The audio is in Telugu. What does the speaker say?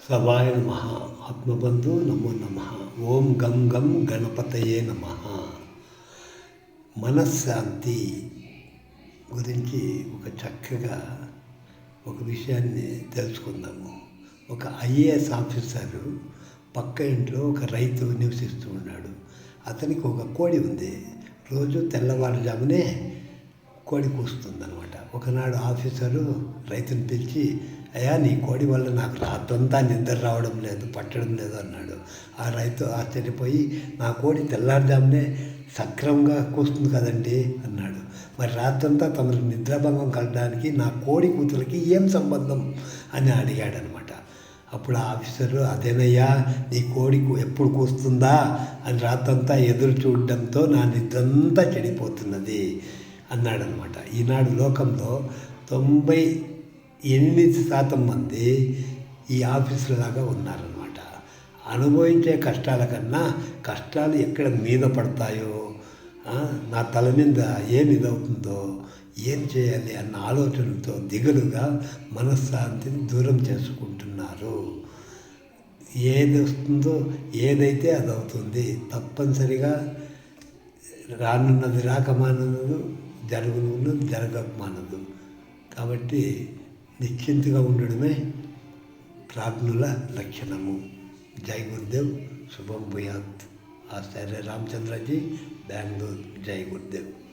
సవాయ నమ. ఆత్మబంధు నమో నమ. ఓం గం గం గణపతయే నమ. మనశ్శాంతి గురించి ఒక చక్కగా ఒక విషయాన్ని తెలుసుకుందాము. ఒక ఐఏఎస్ ఆఫీసరు పక్క ఇంట్లో ఒక రైతు నివసిస్తూ ఉన్నాడు. అతనికి ఒక కోడి ఉంది. రోజు తెల్లవారుజామునే కోడి కూస్తుందన్నమాట. ఒకనాడు ఆఫీసరు రైతుని పిలిచి, అయ్యా, నీ కోడి వల్ల నాకు రాత్రంతా నిద్ర రావడం లేదు, పట్టడం లేదు అన్నాడు. ఆ రైతు ఆశ్చర్యపోయి, నా కోడి తెల్లారుజామునే సక్రమంగా కూస్తుంది కదండి అన్నాడు. మరి రాత్రంతా తమకు నిద్రాభంగం కలగడానికి నా కోడి కూతురికి ఏం సంబంధం అని అడిగాడనమాట. అప్పుడు ఆ ఆఫీసరు, అదేనయ్యా, నీ కోడి ఎప్పుడు కూస్తుందా అని రాత్రంతా ఎదురు చూడడంతో నా నిద్రంతా చెడిపోతున్నది అన్నాడనమాట. ఈనాడు లోకంలో 98% మంది ఈ ఆఫీసులాగా ఉన్నారనమాట. అనుభవించే కష్టాల కన్నా కష్టాలు ఎక్కడ మీద పడతాయో, నా తల మీద ఏమి ఇదవుతుందో, ఏం చేయాలి అన్న ఆలోచనతో దిగులుగా మనశ్శాంతిని దూరం చేసుకుంటున్నారు. ఏది వస్తుందో, ఏదైతే అది అవుతుంది. తప్పనిసరిగా రానున్నది రాకమానదు, జరగనున్నది జరగకమానదు. కాబట్టి నిశ్చింతగా ఉండడమే ప్రాజ్ఞుల లక్షణము. జై గురుదేవ్. శుభం భూయాత్. ఆచార్య రామచంద్రజీ, బెంగళూరు. జై గురుదేవ్.